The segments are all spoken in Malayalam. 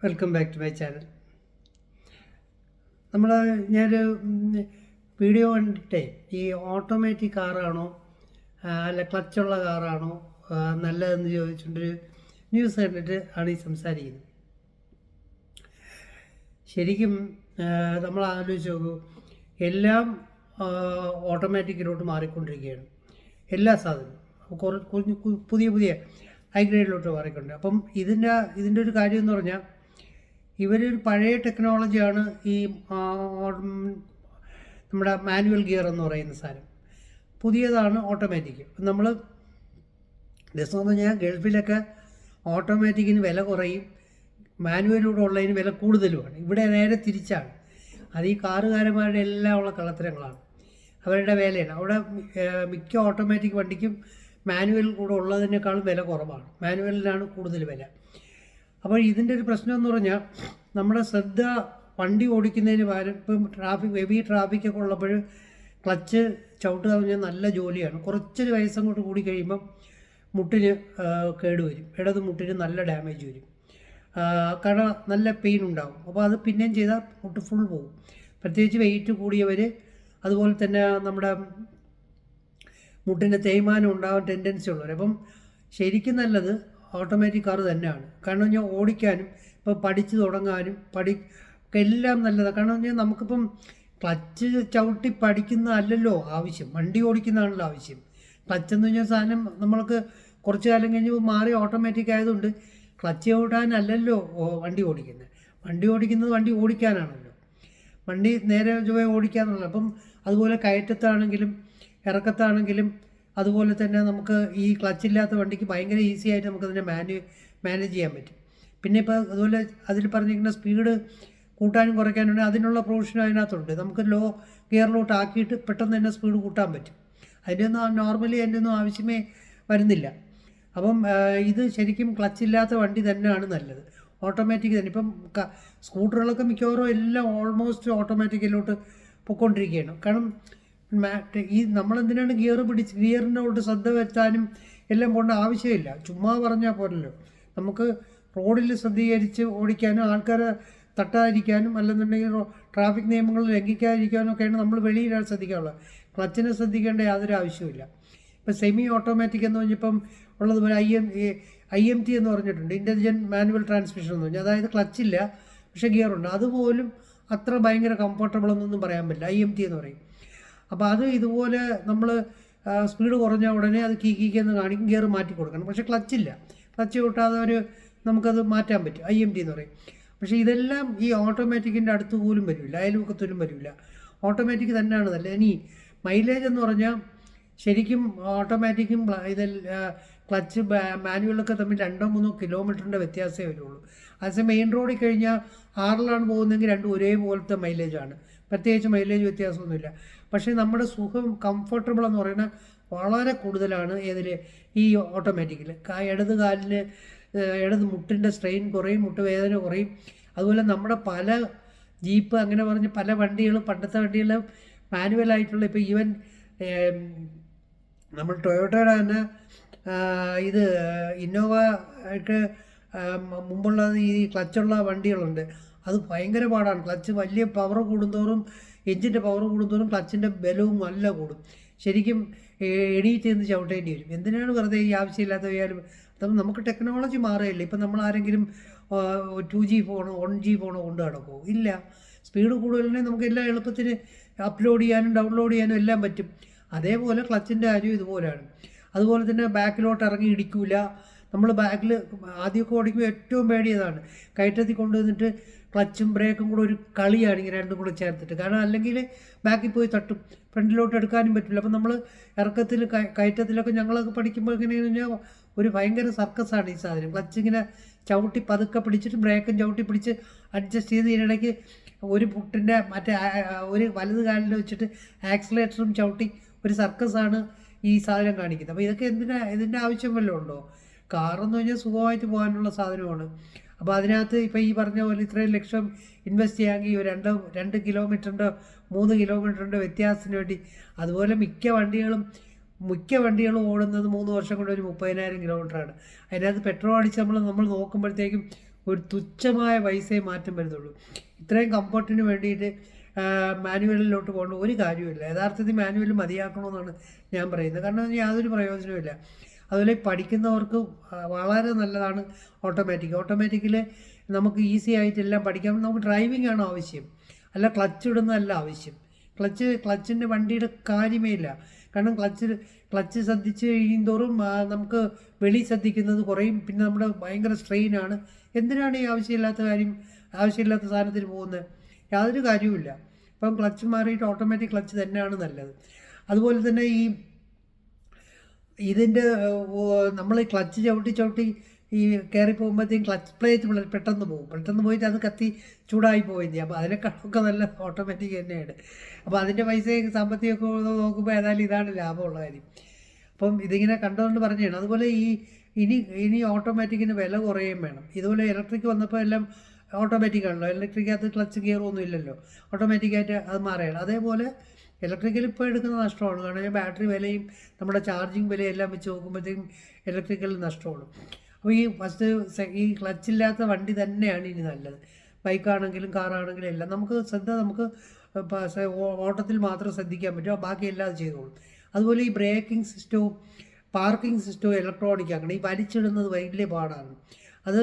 Welcome back to my channel. ഞാനൊരു വീഡിയോ കണ്ടിട്ടേ ഈ ഓട്ടോമാറ്റിക് കാറാണോ അല്ല ക്ലച്ചുള്ള കാറാണോ നല്ലതെന്ന് ചോദിച്ചുകൊണ്ടൊരു ന്യൂസ് കണ്ടിട്ട് ആണ് ഈ സംസാരിക്കുന്നത്. ശരിക്കും നമ്മൾ ആലോചിച്ച് നോക്കൂ, എല്ലാം ഓട്ടോമാറ്റിക്കിലോട്ട് മാറിക്കൊണ്ടിരിക്കുകയാണ്. എല്ലാ സാധനവും പുതിയ ഹൈഗ്രേഡിലോട്ട് മാറിക്കൊണ്ട്. അപ്പം ഇതിൻ്റെ ഒരു കാര്യം എന്ന് പറഞ്ഞാൽ ഇവരൊരു പഴയ ടെക്നോളജിയാണ് ഈ നമ്മുടെ മാനുവൽ ഗിയർ എന്ന് പറയുന്ന സാധനം. പുതിയതാണ് ഓട്ടോമാറ്റിക്. നമ്മൾ രസം എന്ന് പറഞ്ഞാൽ ഗൾഫിലൊക്കെ ഓട്ടോമാറ്റിക്കിന് വില കുറയും, മാനുവലിലൂടെ ഉള്ളതിന് വില കൂടുതലുമാണ്. ഇവിടെ നേരെ തിരിച്ചാണ്. അത് ഈ കാറുകാരന്മാരുടെ എല്ലാം ഉള്ള കള്ളത്തരങ്ങളാണ്, അവരുടെ വിലയാണ്. അവിടെ മിക്ക ഓട്ടോമാറ്റിക് വണ്ടിക്കും മാനുവൽ കൂടെ ഉള്ളതിനേക്കാളും വില കുറവാണ്, മാനുവലിനാണ് കൂടുതൽ വില. അപ്പോൾ ഇതിൻ്റെ ഒരു പ്രശ്നം എന്ന് പറഞ്ഞാൽ നമ്മുടെ ശ്രദ്ധ വണ്ടി ഓടിക്കുന്നതിന് പകരം ഇപ്പം ഹെവി ട്രാഫിക്കൊക്കെ ഉള്ളപ്പോൾ ക്ലച്ച് ചവിട്ടുക പറഞ്ഞാൽ നല്ല ജോലിയാണ്. കുറച്ചൊരു വയസ്സങ്ങോട്ട് കൂടി കഴിയുമ്പം മുട്ടിന് കേടുവരും, ഇടത് മുട്ടിന് നല്ല ഡാമേജ് വരും, കാരണം നല്ല പെയിൻ ഉണ്ടാകും. അപ്പോൾ അത് പിന്നെയും ചെയ്താൽ മുട്ട് ഫുൾ പോകും. പ്രത്യേകിച്ച് വെയിറ്റ് കൂടിയവർ, അതുപോലെ തന്നെ നമ്മുടെ മുട്ടിൻ്റെ തേയ്മാനം ഉണ്ടാകാൻ ടെൻഡൻസി ഉള്ളവർ. അപ്പം ശരിക്കും നല്ലത് ഓട്ടോമാറ്റിക് കാർ തന്നെയാണ്. കാരണം ഞാൻ ഓടിക്കാനും ഇപ്പോൾ പഠിച്ച് തുടങ്ങാനും എല്ലാം നല്ലതാണ്. കാരണം പറഞ്ഞാൽ നമുക്കിപ്പം ക്ലച്ച് ചവിട്ടി പഠിക്കുന്നതല്ലല്ലോ ആവശ്യം, വണ്ടി ഓടിക്കുന്നതാണല്ലോ ആവശ്യം. ക്ലച്ച് എന്ന് പറഞ്ഞാൽ സാധനം നമ്മൾക്ക് കുറച്ച് കാലം കഴിഞ്ഞ് മാറി ഓട്ടോമാറ്റിക് ആയതുകൊണ്ട് ക്ലച്ച് ചവിട്ടാനല്ലല്ലോ വണ്ടി ഓടിക്കുന്നത്. വണ്ടി ഓടിക്കാനാണല്ലോ, വണ്ടി നേരെ ചൊവ്വേ ഓടിക്കാന്നുള്ളത്. അപ്പം അതുപോലെ കയറ്റത്താണെങ്കിലും ഇറക്കത്താണെങ്കിലും അതുപോലെ തന്നെ നമുക്ക് ഈ ക്ലച്ചില്ലാത്ത വണ്ടിക്ക് ഭയങ്കര ഈസി ആയിട്ട് നമുക്കതിനെ മാനേജ് ചെയ്യാൻ പറ്റും. പിന്നെ ഇപ്പോൾ അതുപോലെ അതിൽ പറഞ്ഞിരിക്കുന്ന സ്പീഡ് കൂട്ടാനും കുറയ്ക്കാനുണ്ടെങ്കിൽ അതിനുള്ള പ്രൊവിഷൻ അതിനകത്തുണ്ട്. നമുക്ക് ലോ ഗിയറിലോട്ട് ആക്കിയിട്ട് പെട്ടെന്ന് തന്നെ സ്പീഡ് കൂട്ടാൻ പറ്റും. നോർമലി അതിൻ്റെ ഒന്നും ആവശ്യമേ വരുന്നില്ല. അപ്പം ഇത് ശരിക്കും ക്ലച്ചില്ലാത്ത വണ്ടി തന്നെയാണ് നല്ലത്, ഓട്ടോമാറ്റിക് തന്നെ. ഇപ്പം സ്കൂട്ടറുകളൊക്കെ മിക്കവാറും എല്ലാം ഓൾമോസ്റ്റ് ഓട്ടോമാറ്റിക്കിലോട്ട് പൊയ്ക്കൊണ്ടിരിക്കുകയാണ്. കാരണം ഈ നമ്മളെന്തിനാണ് ഗിയറിനോട്ട് ശ്രദ്ധ വരുത്താനും എല്ലാം പോകേണ്ട ആവശ്യമില്ല. ചുമ്മാ പറഞ്ഞാൽ പോരല്ലോ. നമുക്ക് റോഡിൽ ശ്രദ്ധീകരിച്ച് ഓടിക്കാനും ആൾക്കാരെ തട്ടാതിരിക്കാനും അല്ലെന്നുണ്ടെങ്കിൽ ട്രാഫിക് നിയമങ്ങൾ ലംഘിക്കാതിരിക്കാനും ഒക്കെയാണ് നമ്മൾ വെളിയിലാണ് ശ്രദ്ധിക്കാനുള്ളത്. ക്ലച്ചിനെ ശ്രദ്ധിക്കേണ്ട യാതൊരു ആവശ്യമില്ല. ഇപ്പം സെമി ഓട്ടോമാറ്റിക് എന്ന് പറഞ്ഞപ്പം ഉള്ളതുപോലെ IMT എന്ന് പറഞ്ഞിട്ടുണ്ട്, ഇൻ്റലിജൻറ്റ് മാനുവൽ ട്രാൻസ്മിഷൻ എന്ന് പറഞ്ഞാൽ. അതായത് ക്ലച്ചില്ല പക്ഷേ ഗിയറുണ്ട്. അതുപോലും അത്ര ഭയങ്കര കംഫർട്ടബിൾ എന്നൊന്നും പറയാൻ പറ്റില്ല, IMT എന്ന് പറയും. അപ്പോൾ അത് ഇതുപോലെ നമ്മൾ സ്പീഡ് കുറഞ്ഞ ഉടനെ അത് കീക്കെന്ന് കാണിക്കും, ഗിയർ മാറ്റി കൊടുക്കണം. പക്ഷേ ക്ലച്ചില്ല, ക്ലച്ച് കൂട്ടാതെ നമുക്കത് മാറ്റാൻ പറ്റും, IMT എന്ന് പറയും. പക്ഷേ ഇതെല്ലാം ഈ ഓട്ടോമാറ്റിക്കിൻ്റെ അടുത്ത് പോലും വരില്ല, അയൽവക്കത്തോലും വരില്ല. ഓട്ടോമാറ്റിക് തന്നെയാണ് നല്ലത്. ഇനി മൈലേജ് എന്ന് പറഞ്ഞാൽ ശരിക്കും ഓട്ടോമാറ്റിക്കും ക്ലച്ച് മാനുവലൊക്കെ തമ്മിൽ 2-3 കിലോമീറ്ററിൻ്റെ വ്യത്യാസമേ വരുള്ളൂ. അതേസമയം മെയിൻ റോഡിൽ കഴിഞ്ഞാൽ 6-ലാണ് പോകുന്നതെങ്കിൽ രണ്ടും ഒരേപോലത്തെ മൈലേജാണ്, പ്രത്യേകിച്ച് മൈലേജ് വ്യത്യാസമൊന്നുമില്ല. പക്ഷേ നമ്മുടെ സുഖം കംഫർട്ടബിൾ എന്ന് പറയുന്നത് വളരെ കൂടുതലാണ് ഈ ഓട്ടോമാറ്റിക്കിൽ. ഇടത് മുട്ടിൻ്റെ സ്ട്രെയിൻ കുറയും, മുട്ടുവേദന കുറയും. അതുപോലെ നമ്മുടെ പല ജീപ്പ് അങ്ങനെ പറഞ്ഞ് പല വണ്ടികൾ, പണ്ടത്തെ വണ്ടികൾ മാനുവലായിട്ടുള്ള, ഇപ്പോൾ ഈവൻ നമ്മൾ ടൊയോട്ടയുടെ തന്നെ ഇത് ഇന്നോവ ഒക്കെ മുമ്പുള്ള ഈ ക്ലച്ചുള്ള വണ്ടികളുണ്ട്. അത് ഭയങ്കര പാടാണ്. ക്ലച്ച് വലിയ പവർ കൂടുന്തോറും, എഞ്ചിൻ്റെ പവർ കൂടുന്തോറും ക്ലച്ചിൻ്റെ ബലവും നല്ല കൂടും. ശരിക്കും എണീറ്റ് നിന്ന് ചവിട്ടേണ്ടി വരും. എന്തിനാണ് വെറുതെ ഈ ആവശ്യമില്ലാത്ത വയ്യാലും. അപ്പം നമുക്ക് ടെക്നോളജി മാറുകയില്ല. ഇപ്പം നമ്മൾ ആരെങ്കിലും 2G ഫോണോ 1G ഫോണോ കൊണ്ട് നടക്കുമോ? ഇല്ല. സ്പീഡ് കൂടുതലുണ്ടെങ്കിൽ നമുക്ക് എല്ലാം എളുപ്പത്തിന് അപ്ലോഡ് ചെയ്യാനും ഡൗൺലോഡ് ചെയ്യാനും എല്ലാം പറ്റും. അതേപോലെ ക്ലച്ചിൻ്റെ കാര്യം ഇതുപോലെയാണ്. അതുപോലെ തന്നെ ബാക്കിലോട്ട് ഇറങ്ങി ഇടിക്കില്ല. നമ്മൾ ബാക്കിൽ ആദ്യമൊക്കെ ഓടിക്കുമ്പോൾ ഏറ്റവും പേടിയതാണ് കയറ്റത്തിൽ കൊണ്ടുവന്നിട്ട് ക്ലച്ചും ബ്രേക്കും കൂടെ ഒരു കളിയാണ്, ഇങ്ങനെ രണ്ടും കൂടെ ചേർത്തിട്ട്. കാരണം അല്ലെങ്കിൽ ബാക്കിൽ പോയി തട്ടും, ഫ്രണ്ടിലോട്ട് എടുക്കാനും പറ്റില്ല. അപ്പം നമ്മൾ ഇറക്കത്തിൽ കയറ്റത്തിലൊക്കെ ഞങ്ങളൊക്കെ പഠിക്കുമ്പോൾ എങ്ങനെയാണെന്ന് പറഞ്ഞാൽ ഒരു ഭയങ്കര സർക്കസാണ് ഈ സാധനം. ക്ലച്ച് ഇങ്ങനെ ചവിട്ടി പതുക്കെ പിടിച്ചിട്ട് ബ്രേക്കും ചവിട്ടി പിടിച്ച് അഡ്ജസ്റ്റ് ചെയ്ത് ഇതിനിടയ്ക്ക് ഒരു പുട്ടിൻ്റെ ഒരു വലത് കാലിൽ വെച്ചിട്ട് ആക്സിലേറ്ററും ചവിട്ടി ഒരു സർക്കസാണ് ഈ സാധനം കാണിക്കുന്നത്. അപ്പോൾ ഇതൊക്കെ ഇതിൻ്റെ ആവശ്യം വല്ലതും ഉണ്ടോ? കാറെന്ന് പറഞ്ഞാൽ സുഖമായിട്ട് പോകാനുള്ള സാധനമാണ്. അപ്പോൾ അതിനകത്ത് ഇപ്പോൾ ഈ പറഞ്ഞ പോലെ ഇത്രയും ലക്ഷം ഇൻവെസ്റ്റ് ചെയ്യാമെങ്കിൽ ഒരു 2 കിലോമീറ്ററിൻ്റെ 3 കിലോമീറ്ററിൻ്റെ വ്യത്യാസത്തിന് വേണ്ടി. അതുപോലെ മിക്ക വണ്ടികളും ഓടുന്നത് 3 വർഷം കൊണ്ട് ഒരു 30,000 കിലോമീറ്ററാണ്. അതിനകത്ത് പെട്രോൾ അടിച്ച് നമ്മൾ നോക്കുമ്പോഴത്തേക്കും ഒരു തുച്ഛമായ പൈസയെ മാറ്റം വരുന്നുള്ളൂ. ഇത്രയും കംഫർട്ടിന് വേണ്ടിയിട്ട് മാനുവലിലോട്ട് പോകേണ്ട ഒരു കാര്യമില്ല. യഥാർത്ഥത്തിൽ മാനുവൽ മതിയാക്കണമെന്നാണ് ഞാൻ പറയുന്നത്. കാരണം യാതൊരു പ്രയോജനമില്ല. അതുപോലെ പഠിക്കുന്നവർക്ക് വളരെ നല്ലതാണ് ഓട്ടോമാറ്റിക്കിൽ നമുക്ക് ഈസി ആയിട്ട് എല്ലാം പഠിക്കാം. നമുക്ക് ഡ്രൈവിംഗ് ആണ് ആവശ്യം, അല്ല ക്ലച്ച് ഇടുന്നതല്ല ആവശ്യം. ക്ലച്ചിൻ്റെ വണ്ടിയുടെ കാര്യമേ ഇല്ല. കാരണം ക്ലച്ച് ശ്രദ്ധിച്ച് കഴിയുന്തോറും നമുക്ക് വെളി ശ്രദ്ധിക്കുന്നത് കുറയും. പിന്നെ നമ്മുടെ ഭയങ്കര സ്ട്രെയിനാണ്. എന്തിനാണ് ഈ ആവശ്യമില്ലാത്ത സാധനത്തിന് പോകുന്നത്? യാതൊരു കാര്യവുമില്ല. ഇപ്പം ക്ലച്ച് മാറിയിട്ട് ഓട്ടോമാറ്റിക് ക്ലച്ച് തന്നെയാണ് നല്ലത്. അതുപോലെ തന്നെ ഇതിൻ്റെ നമ്മൾ ക്ലച്ച് ചവിട്ടി ഈ കയറി പോകുമ്പോഴത്തേക്കും ക്ലച്ച് പ്ലേറ്റ് പെട്ടെന്ന് പോയിട്ട് അത് കത്തി ചൂടായി പോയില്ലേ. അപ്പോൾ അതിനേക്കാളൊക്കെ നല്ല ഓട്ടോമാറ്റിക് തന്നെയാണ്. അപ്പോൾ അതിൻ്റെ പൈസയും സാമ്പത്തികമൊക്കെ നോക്കുമ്പോൾ ഏതായാലും ഇതാണ് ലാഭമുള്ള കാര്യം. അപ്പം ഇതിങ്ങനെ കണ്ടുകൊണ്ട് പറഞ്ഞതാണ്. അതുപോലെ ഇനി ഓട്ടോമാറ്റിക്കിന് വില കുറയുകയും വേണം. ഇതുപോലെ ഇലക്ട്രിക് വന്നപ്പോൾ എല്ലാം ഓട്ടോമാറ്റിക്കാണല്ലോ. ഇലക്ട്രിക്കകത്ത് ക്ലച്ച് ഗിയറൊന്നും ഇല്ലല്ലോ, ഓട്ടോമാറ്റിക്കായിട്ട് അത് മാറുകയാണ്. അതേപോലെ ഇലക്ട്രിക്കൽ ഇപ്പോൾ എടുക്കുന്ന നഷ്ടമാണ്. കാരണം ബാറ്ററി വിലയും നമ്മുടെ ചാർജിങ് വിലയും എല്ലാം വെച്ച് നോക്കുമ്പോഴത്തേക്കും ഇലക്ട്രിക്കൽ നഷ്ടമാണ്. അപ്പോൾ ഈ ക്ലച്ചില്ലാത്ത വണ്ടി തന്നെയാണ് ഇനി നല്ലത്. ബൈക്കാണെങ്കിലും കാറാണെങ്കിലും എല്ലാം നമുക്ക് ഓട്ടത്തിൽ മാത്രം ശ്രദ്ധിക്കാൻ പറ്റും, ബാക്കി എല്ലാം അത് ചെയ്തോളും. അതുപോലെ ഈ ബ്രേക്കിംഗ് സിസ്റ്റവും പാർക്കിംഗ് സിസ്റ്റവും ഇലക്ട്രോണിക് ആക്കണം. ഈ വലിച്ചിടുന്നത് വലിയ പാടാണ്. അത്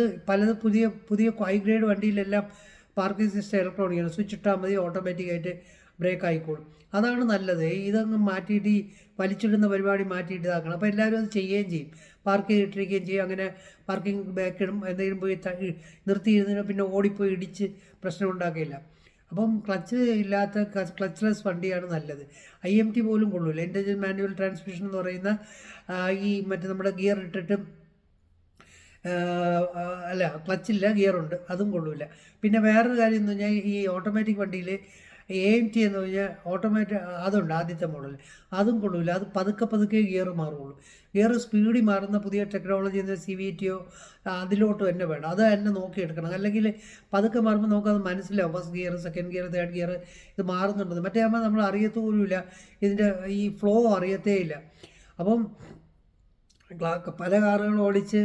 പുതിയ ഹൈ ഗ്രേഡ് വണ്ടിയിലെല്ലാം പാർക്കിംഗ് സിസ്റ്റം ഇലക്ട്രോണിക്കാണ്. സ്വിച്ച് ഇട്ടാൽ മതി, ഓട്ടോമാറ്റിക്കായിട്ട് ബ്രേക്ക് ആയിക്കോളും. അതാണ് നല്ലത്. ഇതങ്ങ് മാറ്റിയിട്ട് ഈ വലിച്ചിടുന്ന പരിപാടി മാറ്റിയിട്ട് ഇതാക്കണം. അപ്പോൾ എല്ലാവരും അത് ചെയ്യുകയും ചെയ്യും, പാർക്ക് ചെയ്തിട്ടിരിക്കുകയും ചെയ്യും. അങ്ങനെ പാർക്കിംഗ് ബാക്കിടും, എന്തെങ്കിലും പോയി നിർത്തിയിരുന്നതിന് പിന്നെ ഓടിപ്പോയി ഇടിച്ച് പ്രശ്നം ഉണ്ടാക്കില്ല. അപ്പം ക്ലച്ച്ലെസ് വണ്ടിയാണ് നല്ലത്. IMT പോലും കൊള്ളില്ല. ഇൻ്റലിജൻറ്റ് മാനുവൽ ട്രാൻസ്മിഷൻ എന്ന് പറയുന്ന മറ്റേ നമ്മുടെ ഗിയർ ഇട്ടിട്ട് ക്ലച്ചില്ല, ഗിയറുണ്ട്, അതും കൊള്ളില്ല. പിന്നെ വേറൊരു കാര്യം എന്ന് പറഞ്ഞാൽ ഈ ഓട്ടോമാറ്റിക് വണ്ടിയിൽ AMT എന്ന് പറഞ്ഞാൽ അതുണ്ട്, ആദ്യത്തെ മോഡൽ, അതും കൊള്ളില്ല. അത് പതുക്കെ ഗിയർ മാറുള്ളൂ. ഗിയർ സ്പീഡിൽ മാറുന്ന പുതിയ ടെക്നോളജി എന്ന് CVTയോ അതിലോട്ട് തന്നെ വേണം. അത് തന്നെ നോക്കിയെടുക്കണം. അല്ലെങ്കിൽ പതുക്കെ മാറുമ്പോൾ നമുക്കത് മനസ്സിലാവും. First gear, second gear, third gear ഇത് മാറുന്നുണ്ടെന്ന്. മറ്റേ ആകുമ്പോൾ നമ്മൾ അറിയത്തുപോലുമില്ല, ഇതിൻ്റെ ഈ ഫ്ലോ അറിയത്തേ ഇല്ല. അപ്പം പല കാറുകളും ഓടിച്ച്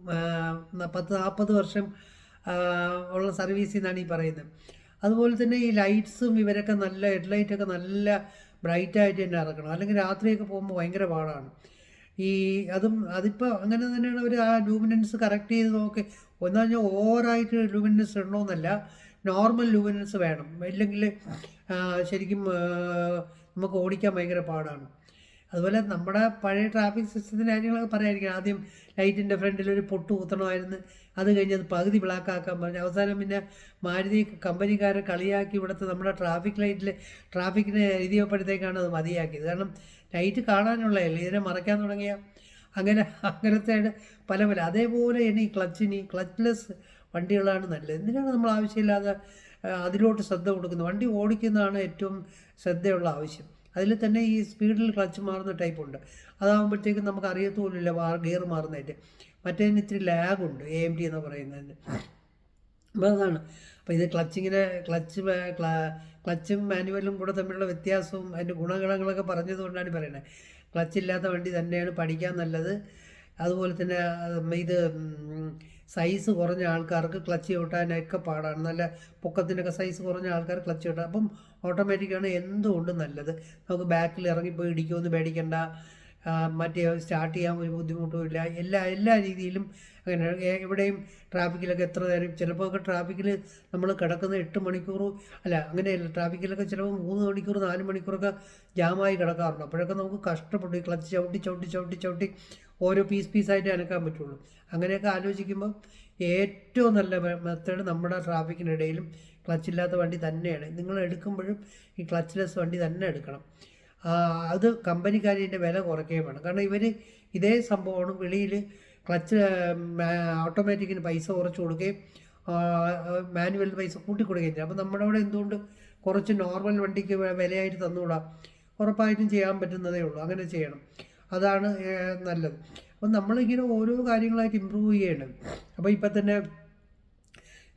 10-40 വർഷം ഉള്ള സർവീസിൽ നിന്നാണ് ഈ പറയുന്നത്. അതുപോലെ തന്നെ ഈ ലൈറ്റ്സും ഇവരൊക്കെ ഹെഡ്ലൈറ്റൊക്കെ നല്ല ബ്രൈറ്റായിട്ട് തന്നെ ഇറക്കണം. അല്ലെങ്കിൽ രാത്രിയൊക്കെ പോകുമ്പോൾ ഭയങ്കര പാടാണ്. അതിപ്പോൾ അങ്ങനെ തന്നെയാണ് അവർ ആ ലൂമിനൻസ് കറക്റ്റ് ചെയ്ത് നോക്കി. ഒന്നു പറഞ്ഞാൽ ഓവറായിട്ട് ലൂമിനൻസ് ഇടണമെന്നല്ല, നോർമൽ ലൂമിനൻസ് വേണം. ഇല്ലെങ്കിൽ ശരിക്കും നമുക്ക് ഓടിക്കാൻ ഭയങ്കര പാടാണ്. അതുപോലെ നമ്മുടെ പഴയ ട്രാഫിക് സിസ്റ്റത്തിൻ്റെ കാര്യങ്ങളൊക്കെ പറയാതിരിക്കണം. ആദ്യം ലൈറ്റിൻ്റെ ഫ്രണ്ടിലൊരു പൊട്ട് കുത്തണമായിരുന്നു, അത് കഴിഞ്ഞ് അത് പകുതി ബ്ലാക്ക് ആക്കാൻ പറഞ്ഞു. അവസാനം പിന്നെ മാരുതി കമ്പനിക്കാരെ കളിയാക്കി ഇവിടുത്തെ നമ്മുടെ ട്രാഫിക്കിനെ എഴുതിയപ്പോഴത്തേക്കാണ് അത് മതിയാക്കിയത്. കാരണം ലൈറ്റ് കാണാനുള്ളതല്ലേ, ഇതിനെ മറയ്ക്കാൻ തുടങ്ങിയ അങ്ങനത്തെ പല അതേപോലെ ഇനി ക്ലച്ച്ലെസ് വണ്ടികളാണ് നല്ലത്. എന്തിനാണ് നമ്മൾ ആവശ്യമില്ലാതെ അതിലോട്ട് ശ്രദ്ധ കൊടുക്കുന്നത്? വണ്ടി ഓടിക്കുന്നതാണ് ഏറ്റവും ശ്രദ്ധയുള്ള ആവശ്യം. അതിൽ തന്നെ ഈ സ്പീഡിൽ ക്ലച്ച് മാറുന്ന ടൈപ്പുണ്ട്. അതാകുമ്പോഴത്തേക്കും നമുക്ക് അറിയത്തുപോലുമില്ല ഗിയർ മാറുന്നതായിട്ട്. മറ്റേതിന് ഇത്തിരി ലാഗുണ്ട്, AMT എന്ന് പറയുന്നതിന്. അപ്പോൾ അതാണ്. അപ്പോൾ ഇത് ക്ലച്ചും മാനുവലും കൂടെ തമ്മിലുള്ള വ്യത്യാസവും അതിൻ്റെ ഗുണഗണങ്ങളൊക്കെ പറഞ്ഞതുകൊണ്ടാണ് പറയുന്നത്. ക്ലച്ചില്ലാത്ത വണ്ടി തന്നെയാണ് പഠിക്കാൻ നല്ലത്. അതുപോലെ തന്നെ ഇത് സൈസ് കുറഞ്ഞ ആൾക്കാർക്ക് ക്ലച്ച് ചവിട്ടാനൊക്കെ പാടാണ്. നല്ല പൊക്കത്തിനൊക്കെ സൈസ് കുറഞ്ഞ ആൾക്കാർ ക്ലച്ച് ചവിട്ടാം. അപ്പം ഓട്ടോമാറ്റിക്കാണ് എന്തുകൊണ്ടും നല്ലത്. നമുക്ക് ബാക്കിൽ ഇറങ്ങിപ്പോയി ഇടിക്കുമെന്ന് പേടിക്കേണ്ട, മറ്റേ സ്റ്റാർട്ട് ചെയ്യാൻ ഒരു ബുദ്ധിമുട്ടുമില്ല. എല്ലാ രീതിയിലും അങ്ങനെ. എവിടെയും ട്രാഫിക്കിലൊക്കെ എത്ര നേരം, ചിലപ്പോൾ ട്രാഫിക്കിൽ നമ്മൾ കിടക്കുന്ന 8 മണിക്കൂർ അങ്ങനെയല്ല, ട്രാഫിക്കിലൊക്കെ ചിലപ്പോൾ 3 മണിക്കൂർ 4 മണിക്കൂറൊക്കെ ജാമായി കിടക്കാറുണ്ട്. അപ്പോഴൊക്കെ നമുക്ക് കഷ്ടപ്പെട്ടു ഈ ക്ലച്ച് ചവിട്ടി ഓരോ പീസായിട്ട് അനക്കാൻ പറ്റുള്ളൂ. അങ്ങനെയൊക്കെ ആലോചിക്കുമ്പോൾ ഏറ്റവും നല്ല മെത്തേഡ് നമ്മുടെ ട്രാഫിക്കിനിടയിലും ക്ലച്ചില്ലാത്ത വണ്ടി തന്നെയാണ്. നിങ്ങൾ എടുക്കുമ്പോഴും ഈ ക്ലച്ച്ലെസ് വണ്ടി തന്നെ എടുക്കണം. അത് കമ്പനിക്കാരിൻ്റെ വില കുറയ്ക്കുകയും വേണം. കാരണം ഇവർ ഇതേ സംഭവമാണ് വെളിയിൽ ക്ലച്ച് ഓട്ടോമാറ്റിക്കിന് പൈസ കുറച്ച് കൊടുക്കുകയും മാനുവലിന് പൈസ കൂട്ടിക്കൊടുക്കുകയും ചെയ്യും. അപ്പോൾ നമ്മുടെ അവിടെ എന്തുകൊണ്ട് കുറച്ച് നോർമൽ വണ്ടിക്ക് വിലയായിട്ട് തന്നുകൂടാ? ഉറപ്പായിട്ടും ചെയ്യാൻ പറ്റുന്നതേ ഉള്ളൂ. അങ്ങനെ ചെയ്യണം, അതാണ് നല്ലത്. അപ്പം നമ്മളിങ്ങനെ ഓരോ കാര്യങ്ങളായിട്ട് ഇമ്പ്രൂവ് ചെയ്യണം. അപ്പോൾ ഇപ്പം തന്നെ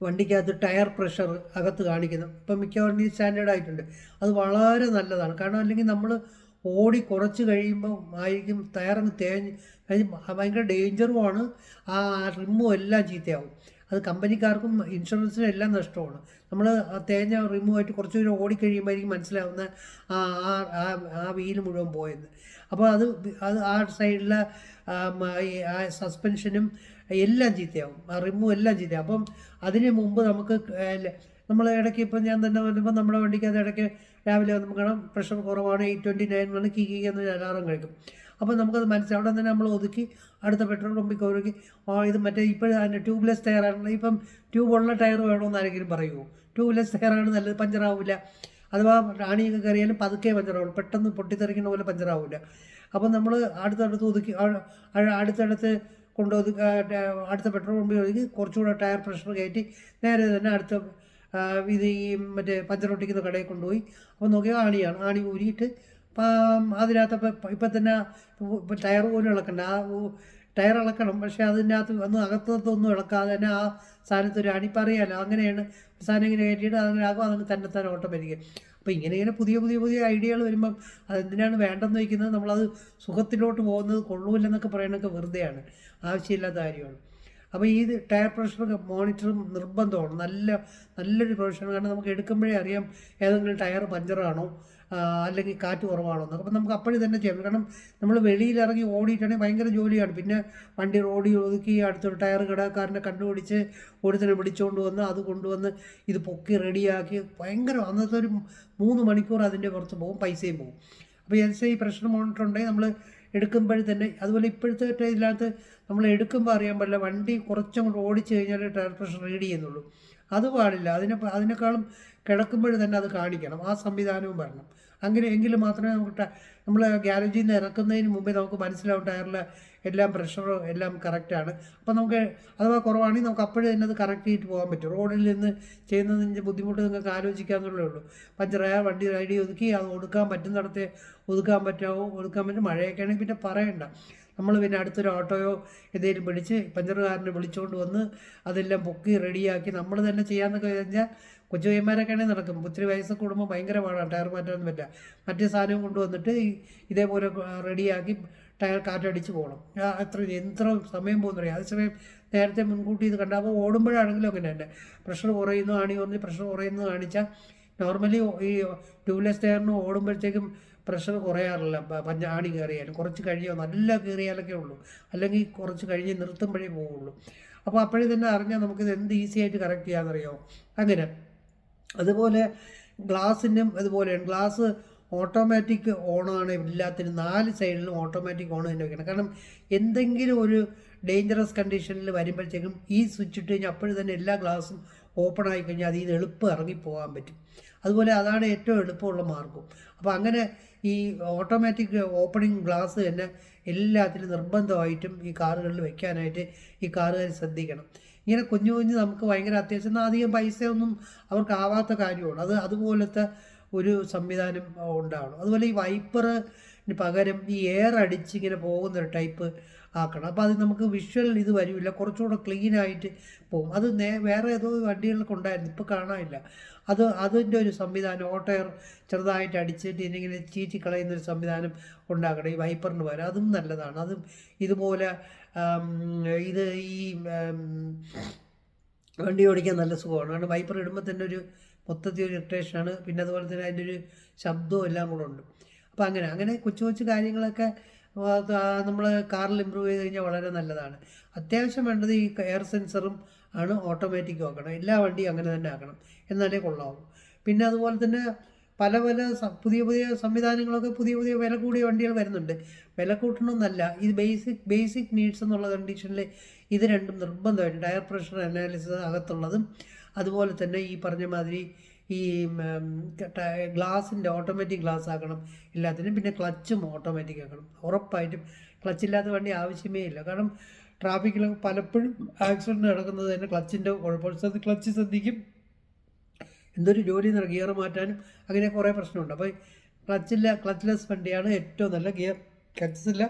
വണ്ടിക്കകത്ത് ടയർ പ്രഷർ അകത്ത് കാണിക്കുന്നു. ഇപ്പം മിക്ക വണ്ടി സ്റ്റാൻഡേർഡ് ആയിട്ടുണ്ട്. അത് വളരെ നല്ലതാണ്. കാരണം അല്ലെങ്കിൽ നമ്മൾ കുറച്ച് കഴിയുമ്പോൾ ആയിരിക്കും ടയറങ്ങ് തേഞ്ഞ് ഭയങ്കര ഡേഞ്ചറുമാണ്. ആ റിമ്മും എല്ലാം ചീത്തയാവും. അത് കമ്പനിക്കാർക്കും ഇൻഷുറൻസിനും എല്ലാം നഷ്ടമാണ്. നമ്മൾ തേഞ്ഞ റിമൂവായിട്ട് കുറച്ച് ദൂരം ഓടിക്കഴിയുമ്പോഴായിരിക്കും മനസ്സിലാവുന്ന ആ ആ ആ ആ വീല് മുഴുവൻ പോയത്. അപ്പോൾ അത് ആ സൈഡിലെ ആ സസ്പെൻഷനും എല്ലാം ചീത്തയാവും, ആ റിമും എല്ലാം ചീത്തയാവും. അപ്പം അതിന് മുമ്പ് നമുക്ക് നമ്മൾ ഇടയ്ക്ക് ഇപ്പം ഞാൻ തന്നെ വരുമ്പോൾ നമ്മുടെ വണ്ടിക്ക് അത് ഇടയ്ക്ക് രാവിലെ നമുക്ക് കാണാം പ്രഷർ കുറവാണ്, 829 ആണ് കീ എന്നൊരു അലാറം കഴിക്കും. അപ്പോൾ നമുക്കത് മനസ്സിലാവും. അവിടെ തന്നെ നമ്മൾ ഒതുക്കി അടുത്ത പെട്രോൾ പമ്പിൽ കയറി ഇത് മറ്റേ ഇപ്പോഴും അതിൻ്റെ ട്യൂബ്ലെസ് ടയറാണല്ലോ. ഇപ്പം ട്യൂബുള്ള ടയർ വേണമെന്ന് ആരെങ്കിലും പറയുമോ? ട്യൂബ്ലെസ് ടയറാണ് നല്ലത്, പഞ്ചറാവില്ല. അഥവാ ആണിയൊക്കെ കയറിയാലും പതുക്കെ പഞ്ചറാവുള്ളൂ, പെട്ടെന്ന് പൊട്ടിത്തെറിക്കുന്ന പോലെ പഞ്ചറാവില്ല. അപ്പം നമ്മൾ അടുത്തടുത്ത് ഒതുക്കി അടുത്തടുത്ത് കൊണ്ടുപോയി അടുത്ത പെട്രോൾ പമ്പിൽ ഒതുക്കി കുറച്ചുകൂടെ ടയർ പ്രഷർ കയറ്റി നേരെ തന്നെ അടുത്ത ഇത് ഈ മറ്റേ പഞ്ചറൊട്ടിക്കുന്ന കടയിൽ കൊണ്ടുപോയി. അപ്പോൾ നോക്കിയാൽ ആണി ഊരിയിട്ട് അതിനകത്ത് ഇപ്പം തന്നെ ടയർ പോലും ഇളക്കണ്ട, ടയർ ഇളക്കണം. പക്ഷേ അതിനകത്ത് അകത്തൊന്നും ഇളക്കാതെ തന്നെ ആ സാധനത്ത് ഒരു അണിപ്പറിയാലോ, അങ്ങനെയാണ് സാധനം ഇങ്ങനെ കയറ്റിയിട്ട് അങ്ങനെ ആകും, അതങ്ങ് തന്നെ ഓട്ടോമാറ്റിക്. അപ്പോൾ ഇങ്ങനെ പുതിയ ഐഡിയകൾ വരുമ്പം അതെന്തിനാണ് വേണ്ടെന്ന് വയ്ക്കുന്നത്? നമ്മളത് സുഖത്തിലോട്ട് പോകുന്നത് കൊള്ളൂല്ലെന്നൊക്കെ പറയണതൊക്കെ വെറുതെയാണ്, ആവശ്യമില്ലാത്ത കാര്യമാണ്. അപ്പോൾ ഈ ടയർ പ്രഷർ മോണിറ്ററും നിർബന്ധമാണ്, നല്ലൊരു പ്രൊഫഷനാണ്. കാരണം നമുക്ക് എടുക്കുമ്പോഴേ അറിയാം ഏതെങ്കിലും ടയർ പഞ്ചറാണോ അല്ലെങ്കിൽ കാറ്റ് കുറവാണോ എന്നൊക്കെ. അപ്പം നമുക്ക് അപ്പോഴും തന്നെ ചെയ്യാം. കാരണം നമ്മൾ വെളിയിലിറങ്ങി ഓടിയിട്ടാണെങ്കിൽ ഭയങ്കര ജോലിയാണ്. പിന്നെ വണ്ടി റോഡിൽ ഒതുക്കി അടുത്തൊരു ടയർ കടക്കാരനെ കണ്ടുപിടിച്ച് ഒരുത്തിനെ വിളിച്ചുകൊണ്ട് വന്ന് അത് കൊണ്ടുവന്ന് ഇത് പൊക്കി റെഡിയാക്കി ഭയങ്കര അന്നത്തെ ഒരു 3 മണിക്കൂർ അതിൻ്റെ പുറത്ത് പോകും, പൈസയും പോകും. അപ്പോൾ ഈ പ്രഷർ മോണിറ്റർ ഉണ്ടെങ്കിൽ നമ്മൾ എടുക്കുമ്പോൾ തന്നെ, അതുപോലെ ഇപ്പോഴത്തെ ഇതിനകത്ത് നമ്മൾ എടുക്കുമ്പോൾ അറിയാൻ പാടില്ല, വണ്ടി കുറച്ചും കൂടെ ഓടിച്ചു കഴിഞ്ഞാൽ ടയർ പ്രഷർ റീഡ് ചെയ്യുന്നുള്ളൂ. അത് പാടില്ല. അതിനേക്കാളും കിടക്കുമ്പോൾ തന്നെ അത് കാണിക്കണം, ആ സംവിധാനവും വരണം. എങ്കിലും മാത്രമേ നമുക്ക് നമ്മൾ ഗ്യാരേജിൽ നിന്ന് ഇറക്കുന്നതിന് മുമ്പേ നമുക്ക് മനസ്സിലാവും ടയറിലെ എല്ലാം പ്രഷറും എല്ലാം കറക്റ്റാണ്. അപ്പോൾ നമുക്ക് അഥവാ കുറവാണെങ്കിൽ നമുക്ക് അപ്പോഴേ തന്നെ അത് കറക്റ്റ് ചെയ്തിട്ട് പോകാൻ പറ്റും. റോഡിൽ നിന്ന് ചെയ്യുന്നതിൻ്റെ ബുദ്ധിമുട്ട് നിങ്ങൾക്ക് ആലോചിക്കാമെന്നുള്ളേ ഉള്ളൂ. പഞ്ചറായ വണ്ടി റൈഡി ഒതുക്കി അത് ഒതുക്കാൻ പറ്റുന്നിടത്തെ ഒതുക്കാൻ പറ്റും. മഴയൊക്കെ ആണെങ്കിൽ പിന്നെ പറയണ്ട. നമ്മൾ പിന്നെ അടുത്തൊരു ഓട്ടോയോ എന്തെങ്കിലും പിടിച്ച് പഞ്ചറുകാരനെ വിളിച്ചുകൊണ്ട് വന്ന് അതെല്ലാം പൊക്കി റെഡിയാക്കി നമ്മൾ തന്നെ ചെയ്യാമെന്നൊക്കെ കഴിഞ്ഞാൽ കൊച്ചു പയ്യന്മാരൊക്കെ ആണെങ്കിൽ നടക്കും. ഒത്തിരി വയസ്സൊക്കെ കൂടുമ്പോൾ ഭയങ്കര പാടാണ്, ടയർ മാറ്റാനൊന്നും പറ്റില്ല. മറ്റേ സാധനം കൊണ്ടുവന്നിട്ട് ഇതേപോലെ റെഡിയാക്കി ടയർ കാറ്റടിച്ച് പോകണം. എത്ര സമയം പോകുന്നറിയാം. അതേസമയം നേരത്തെ മുൻകൂട്ടി ഇത് കണ്ടാൽ അപ്പോൾ ഓടുമ്പോഴാണെങ്കിലും അങ്ങനെ തന്നെ പ്രഷർ കുറയുന്നു, ആണി കുറഞ്ഞ് പ്രഷർ കുറയുന്നു കാണിച്ചാൽ നോർമലി ഈ ട്യൂബ്ലെസ് ടയറിന് ഓടുമ്പോഴത്തേക്കും പ്രഷർ കുറയാറില്ല. ആണി കയറിയാലും കുറച്ച് കഴിയോ നല്ല കയറിയാലൊക്കെ ഉള്ളൂ, അല്ലെങ്കിൽ കുറച്ച് കഴിഞ്ഞ് നിർത്തുമ്പോഴേ പോവുള്ളൂ. അപ്പോൾ അപ്പോഴേ തന്നെ അറിഞ്ഞാൽ നമുക്കിത് എന്ത് ഈസി ആയിട്ട് കറക്റ്റ് ചെയ്യാമെന്നറിയാമോ? അങ്ങനെ അതുപോലെ ഗ്ലാസിൻ്റെയും അതുപോലെയാണ്. ഗ്ലാസ് ഓട്ടോമാറ്റിക് ഓണാണ് എല്ലാത്തിനും, 4 സൈഡിലും ഓട്ടോമാറ്റിക് ഓൺ തന്നെ വയ്ക്കണം. കാരണം എന്തെങ്കിലും ഒരു ഡേഞ്ചറസ് കണ്ടീഷനിൽ വരുമ്പോഴത്തേക്കും ഈ സ്വിച്ച് ഇട്ട് കഴിഞ്ഞാൽ അപ്പോഴും തന്നെ എല്ലാ ഗ്ലാസും ഓപ്പൺ ആയി കഴിഞ്ഞാൽ അതിൽ നിന്ന് എളുപ്പം ഇറങ്ങിപ്പോകാൻ പറ്റും. അതുപോലെ അതാണ് ഏറ്റവും എളുപ്പമുള്ള മാർഗ്ഗം. അപ്പോൾ അങ്ങനെ ഈ ഓട്ടോമാറ്റിക് ഓപ്പണിംഗ് ഗ്ലാസ് തന്നെ എല്ലാത്തിലും നിർബന്ധമായിട്ടും ഈ കാറുകളിൽ വെക്കാനായിട്ട് ഈ കാറുകാർ ശ്രദ്ധിക്കണം. ഇങ്ങനെ കുഞ്ഞു നമുക്ക് ഭയങ്കര അത്യാവശ്യം, എന്നാൽ അധികം പൈസയൊന്നും അവർക്കാവാത്ത കാര്യമാണ്. അതുപോലത്തെ ഒരു സംവിധാനം ഉണ്ടാവണം. അതുപോലെ ഈ വൈപ്പറിന് പകരം ഈ എയർ അടിച്ച് ഇങ്ങനെ പോകുന്നൊരു ടൈപ്പ് ആക്കണം. അപ്പോൾ അത് നമുക്ക് വിഷ്വൽ ഇത് വരില്ല, കുറച്ചുകൂടെ ക്ലീനായിട്ട് പോകും. അത് വേറെ ഏതോ വണ്ടികളിലൊക്കെ ഉണ്ടായിരുന്നു, ഇപ്പോൾ കാണാനില്ല. അതിൻ്റെ ഒരു സംവിധാനം, ഓട്ടോയർ ചെറുതായിട്ട് അടിച്ചിട്ട് ഇതിങ്ങനെ ചീറ്റി കളയുന്നൊരു സംവിധാനം ഉണ്ടാക്കണം ഈ വൈപ്പറിന് പകരം. അതും നല്ലതാണ്. അതും ഇതുപോലെ ഇത് ഈ വണ്ടി ഓടിക്കാൻ നല്ല സുഖമാണ്. കാരണം വൈപ്പർ ഇടുമ്പോൾ തന്നെ ഒരു മൊത്തത്തിൽ ഒരു ഇറിറ്റേഷനാണ്. പിന്നെ അതുപോലെ തന്നെ അതിൻ്റെ ഒരു ശബ്ദവും എല്ലാം കൂടെ ഉണ്ട്. അപ്പോൾ അങ്ങനെ കൊച്ചു കാര്യങ്ങളൊക്കെ നമ്മൾ കാറിൽ ഇമ്പ്രൂവ് ചെയ്ത് കഴിഞ്ഞാൽ വളരെ നല്ലതാണ്. അത്യാവശ്യം വേണ്ടത് ഈ എയർ സെൻസറും ആണ് ഓട്ടോമാറ്റിക് ആക്കണം. എല്ലാ വണ്ടിയും അങ്ങനെ തന്നെ ആക്കണം, എന്നാലേ കൊള്ളാവും. പിന്നെ അതുപോലെ തന്നെ പല പുതിയ സംവിധാനങ്ങളൊക്കെ പുതിയ വില കൂടിയ വണ്ടികൾ വരുന്നുണ്ട്. വില കൂട്ടണമെന്നല്ല, ഇത് ബേസിക് നീഡ്സ് എന്നുള്ള കണ്ടീഷനിൽ ഇത് രണ്ടും നിർബന്ധമായിട്ട് ടയർ പ്രഷർ അനാലിസിസ് അകത്തുള്ളതും അതുപോലെ തന്നെ ഈ പറഞ്ഞ മാതിരി ഈ ഗ്ലാസിൻ്റെ ഓട്ടോമാറ്റിക് ഗ്ലാസ് ആക്കണം എല്ലാത്തിനും. പിന്നെ ക്ലച്ചും ഓട്ടോമാറ്റിക് ആക്കണം. ഉറപ്പായിട്ടും ക്ലച്ചില്ലാത്ത വണ്ടി ആവശ്യമേ ഇല്ല. കാരണം ട്രാഫിക്കിൽ പലപ്പോഴും ആക്സിഡൻറ്റ് നടക്കുന്നത് തന്നെ ക്ലച്ചിൻ്റെ കുഴപ്പമില്ല. ക്ലച്ച് ശ്രദ്ധിക്കും, എന്തൊരു ജോലി ഗിയർ മാറ്റാനും അങ്ങനെ കുറേ പ്രശ്നമുണ്ട്. അപ്പോൾ ക്ലച്ച്ലെസ് വണ്ടിയാണ് ഏറ്റവും നല്ല. ഗിയർ ക്ലച്ചില്ല,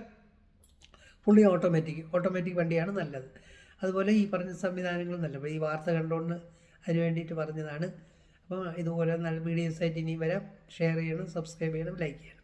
ഫുള്ളി ഓട്ടോമാറ്റിക് വണ്ടിയാണ് നല്ലത്. അതുപോലെ ഈ പറഞ്ഞ സംവിധാനങ്ങളും നല്ല. ഈ വാർത്ത കണ്ടുകൊണ്ട് അതിന് വേണ്ടിയിട്ട് പറഞ്ഞതാണ്. അപ്പോൾ ഇതുപോലെ നല്ല വീഡിയോസായിട്ട് ഇനിയും വരാം. ഷെയർ ചെയ്യണം, സബ്സ്ക്രൈബ് ചെയ്യണം, ലൈക്ക് ചെയ്യണം.